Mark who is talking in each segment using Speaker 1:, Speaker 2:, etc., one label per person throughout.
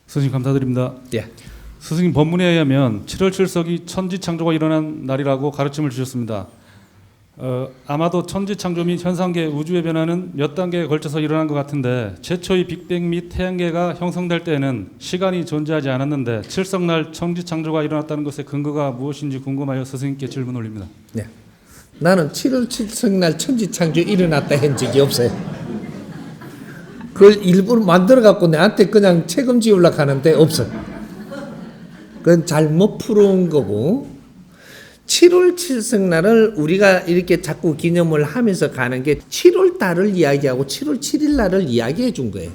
Speaker 1: 스승님 감사드립니다.
Speaker 2: 예.
Speaker 1: 스승님 법문에 의하면 7월 7석이 천지창조가 일어난 날이라고 가르침을 주셨습니다. 아마도 천지창조 및 현상계 우주의 변화는 몇 단계에 걸쳐서 일어난 것 같은데 최초의 빅뱅 및 태양계가 형성될 때에는 시간이 존재하지 않았는데 칠석날 천지창조가 일어났다는 것의 근거가 무엇인지 궁금하여 스승님께 질문 올립니다.
Speaker 2: 네. 나는 7월 7석날 천지창조 일어났다 한 적이 없어요. 그걸 일부러 만들어갖고 내한테 그냥 책임지으려고 하는데 없어. 그건 잘못 풀어온 거고 7월 7석날을 우리가 이렇게 자꾸 기념을 하면서 가는 게 7월 달을 이야기하고 7월 7일 날을 이야기해 준 거예요.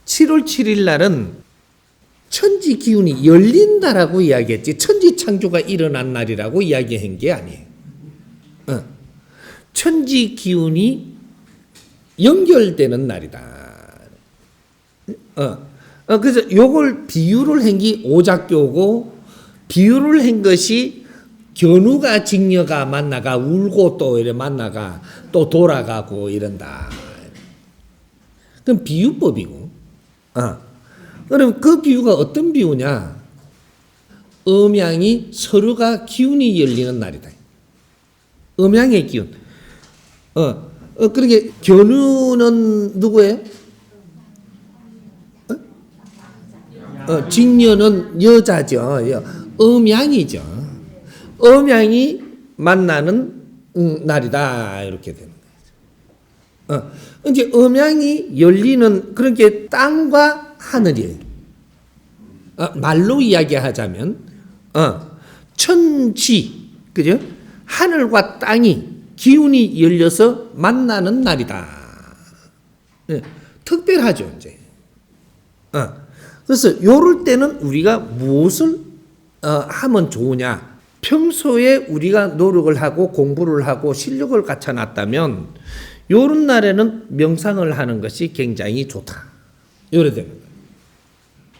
Speaker 2: 7월 7일 날은 천지 기운이 열린다라고 이야기했지 천지 창조가 일어난 날이라고 이야기한 게 아니에요. 천지 기운이 연결되는 날이다. 그래서 요걸 비유를 한 게 오작교고 비유를 한 것이 견우가 직녀가 만나가 울고 또 이래 만나가 또 돌아가고 이런다. 그럼 비유법이고. 그럼 그 비유가 어떤 비유냐? 음양이 서로가 기운이 열리는 날이다. 음양의 기운. 그러게 견우는 누구예요? 직녀는 여자죠. 음양이죠. 음양이 만나는 날이다 이렇게 되는 거죠. 이제 음양이 열리는 그런 게 땅과 하늘이에요. 말로 이야기하자면 천지 그죠? 하늘과 땅이 기운이 열려서 만나는 날이다. 특별하죠 이제. 그래서 요럴 때는 우리가 무엇을 하면 좋으냐? 평소에 우리가 노력을 하고 공부를 하고 실력을 갖춰놨다면 요런 날에는 명상을 하는 것이 굉장히 좋다. 요래 되는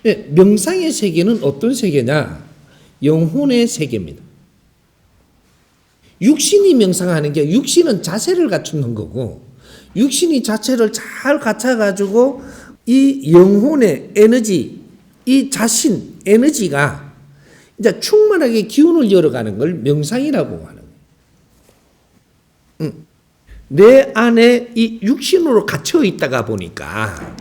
Speaker 2: 거예요. 명상의 세계는 어떤 세계냐? 영혼의 세계입니다. 육신이 명상하는 게 육신은 자세를 갖추는 거고 육신이 자체를 잘 갖춰가지고 이 영혼의 에너지, 이 자신 에너지가 이제 충만하게 기운을 열어가는 걸 명상이라고 하는 거예요. 내 안에 이 육신으로 갇혀 있다가 보니까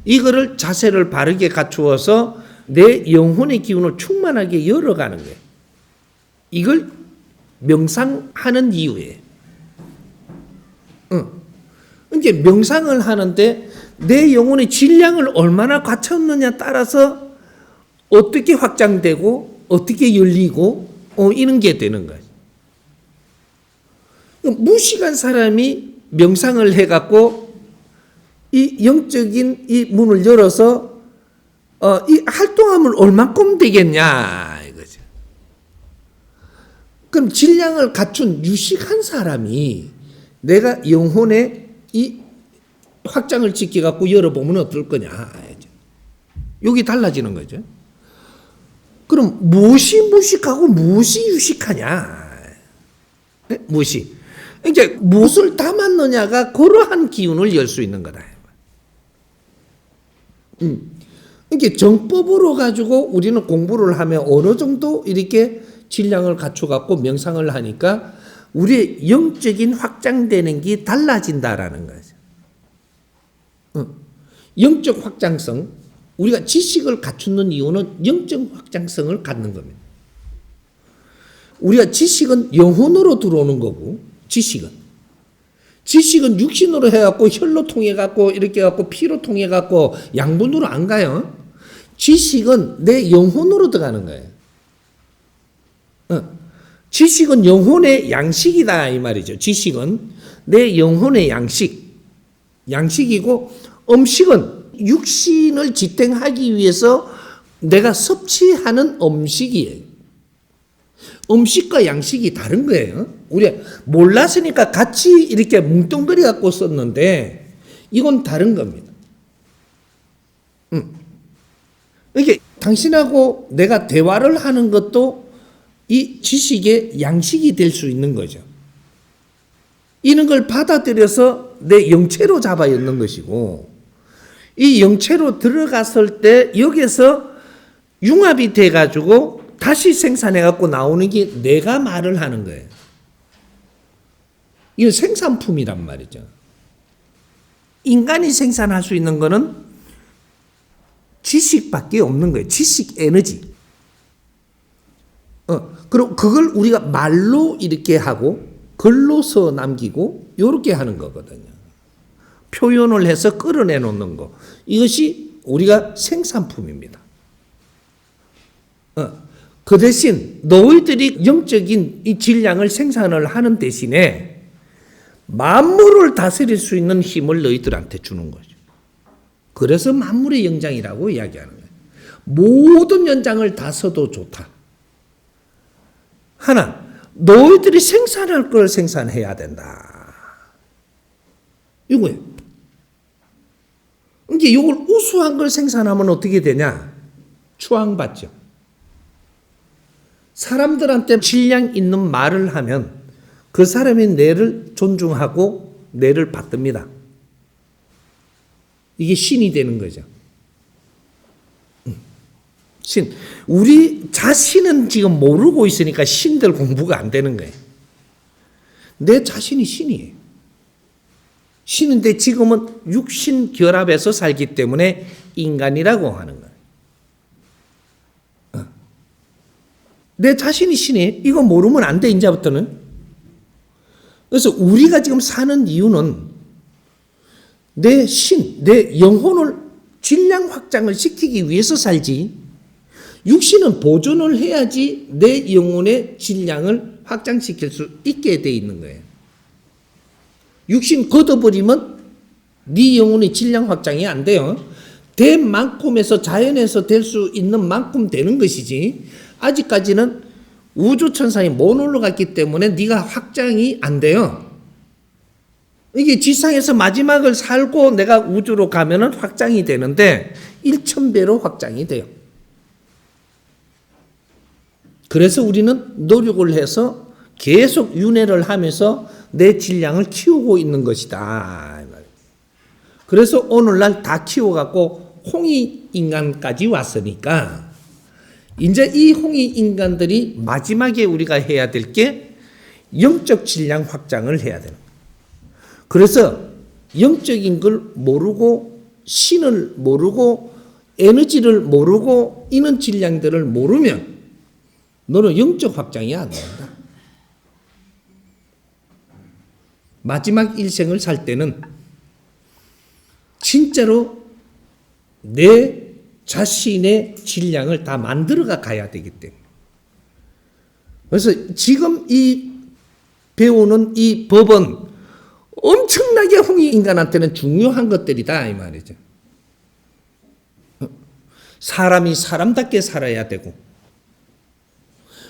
Speaker 2: 이거를 자세를 바르게 갖추어서 내 영혼의 기운을 충만하게 열어가는 거예요. 이걸 명상하는 이유예요. 이제 명상을 하는데 내 영혼의 질량을 얼마나 갖췄느냐 따라서 어떻게 확장되고 어떻게 열리고 이런 게 되는 거예요. 무식한 사람이 명상을 해갖고 이 영적인 이 문을 열어서 이 활동하면 얼마큼 되겠냐 이거죠. 그럼 질량을 갖춘 유식한 사람이 내가 영혼의 이 확장을 지켜갖고 열어보면 어떨 거냐. 여기 달라지는 거죠. 그럼 무엇이 무식하고 무엇이 유식하냐? 무엇이? 이제 무엇을 담았느냐가 그러한 기운을 열 수 있는 거다. 이게 정법으로 가지고 우리는 공부를 하면 어느 정도 이렇게 질량을 갖춰갖고 명상을 하니까 우리의 영적인 확장되는 게 달라진다라는 거죠. 영적 확장성. 우리가 지식을 갖추는 이유는 영적 확장성을 갖는 겁니다. 우리가 지식은 영혼으로 들어오는 거고, 지식은 육신으로 해갖고 혈로 통해갖고 이렇게 해갖고 피로 통해갖고 양분으로 안 가요. 지식은 내 영혼으로 들어가는 거예요. 지식은 영혼의 양식이다 이 말이죠. 지식은 내 영혼의 양식이고 음식은 육신을 지탱하기 위해서 내가 섭취하는 음식이에요. 음식과 양식이 다른 거예요. 우리가 몰랐으니까 같이 이렇게 뭉뚱그려 갖고 썼는데 이건 다른 겁니다. 이게 당신하고 내가 대화를 하는 것도 이 지식의 양식이 될 수 있는 거죠. 이런 걸 받아들여서 내 영체로 잡아 있는 것이고 이 영체로 들어갔을 때 여기서 융합이 돼가지고 다시 생산해갖고 나오는 게 내가 말을 하는 거예요. 이건 생산품이란 말이죠. 인간이 생산할 수 있는 거는 지식밖에 없는 거예요. 지식 에너지. 그리고 그걸 우리가 말로 이렇게 하고 글로써 남기고 이렇게 하는 거거든요. 표현을 해서 끌어내 놓는 거. 이것이 우리가 생산품입니다. 그 대신 너희들이 영적인 이 질량을 생산을 하는 대신에 만물을 다스릴 수 있는 힘을 너희들한테 주는 거죠. 그래서 만물의 영장이라고 이야기하는 거예요. 모든 연장을 다 써도 좋다. 하나, 너희들이 생산할 걸 생산해야 된다. 이거예요. 이게 이걸 우수한 걸 생산하면 어떻게 되냐? 추앙받죠. 사람들한테 질량 있는 말을 하면 그 사람이 내를 존중하고 내를 받듭니다. 이게 신이 되는 거죠. 신. 우리 자신은 지금 모르고 있으니까 신들 공부가 안 되는 거예요. 내 자신이 신이에요. 신인데 지금은 육신 결합해서 살기 때문에 인간이라고 하는 거예요. 내 자신이 신이에요. 이거 모르면 안 돼, 이제부터는. 그래서 우리가 지금 사는 이유는 내 신, 내 영혼을 질량 확장을 시키기 위해서 살지, 육신은 보존을 해야지 내 영혼의 질량을 확장시킬 수 있게 돼 있는 거예요. 육신 걷어버리면 네 영혼의 질량 확장이 안 돼요. 된 만큼에서 자연에서 될 수 있는 만큼 되는 것이지, 아직까지는 우주천상에 못 올라갔기 때문에 네가 확장이 안 돼요. 이게 지상에서 마지막을 살고 내가 우주로 가면은 확장이 되는데 1000배로 확장이 돼요. 그래서 우리는 노력을 해서 계속 윤회를 하면서 내 질량을 키우고 있는 것이다. 그래서 오늘날 다 키워갖고 홍익인간까지 왔으니까 이제 이 홍익인간들이 마지막에 우리가 해야 될 게 영적 질량 확장을 해야 되는 거예요. 그래서 영적인 걸 모르고 신을 모르고 에너지를 모르고 이런 질량들을 모르면 너는 영적 확장이 안 된다. 마지막 일생을 살 때는 진짜로 내 자신의 질량을 다 만들어가 가야 되기 때문에. 그래서 지금 이 배우는 이 법은 엄청나게 홍익인간한테는 중요한 것들이다 이 말이죠. 사람이 사람답게 살아야 되고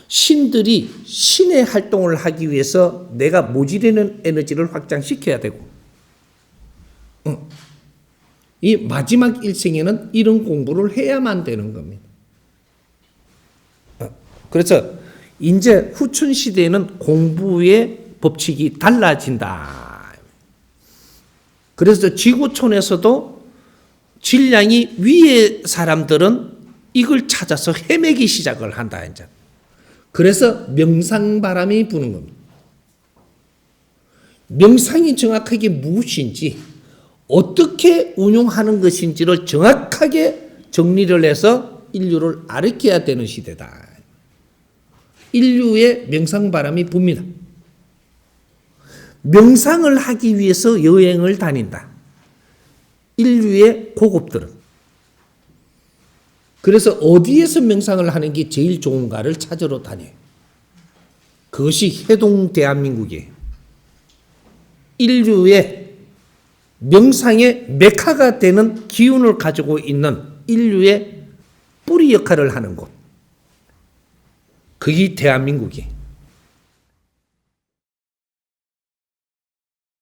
Speaker 2: 신들이 신의 활동을 하기 위해서 내가 모자라는 에너지를 확장시켜야 되고 이 마지막 일생에는 이런 공부를 해야만 되는 겁니다. 그래서 이제 후춘 시대에는 공부의 법칙이 달라진다. 그래서 지구촌에서도 질량이 위의 사람들은 이걸 찾아서 헤매기 시작을 한다. 이제. 그래서 명상바람이 부는 겁니다. 명상이 정확하게 무엇인지 어떻게 운용하는 것인지를 정확하게 정리를 해서 인류를 가르쳐야 되는 시대다. 인류의 명상바람이 붑니다. 명상을 하기 위해서 여행을 다닌다. 인류의 고급들은. 그래서 어디에서 명상을 하는 게 제일 좋은가를 찾으러 다녀요. 그것이 해동 대한민국이에요. 인류의 명상의 메카가 되는 기운을 가지고 있는 인류의 뿌리 역할을 하는 곳. 그게 대한민국이에요.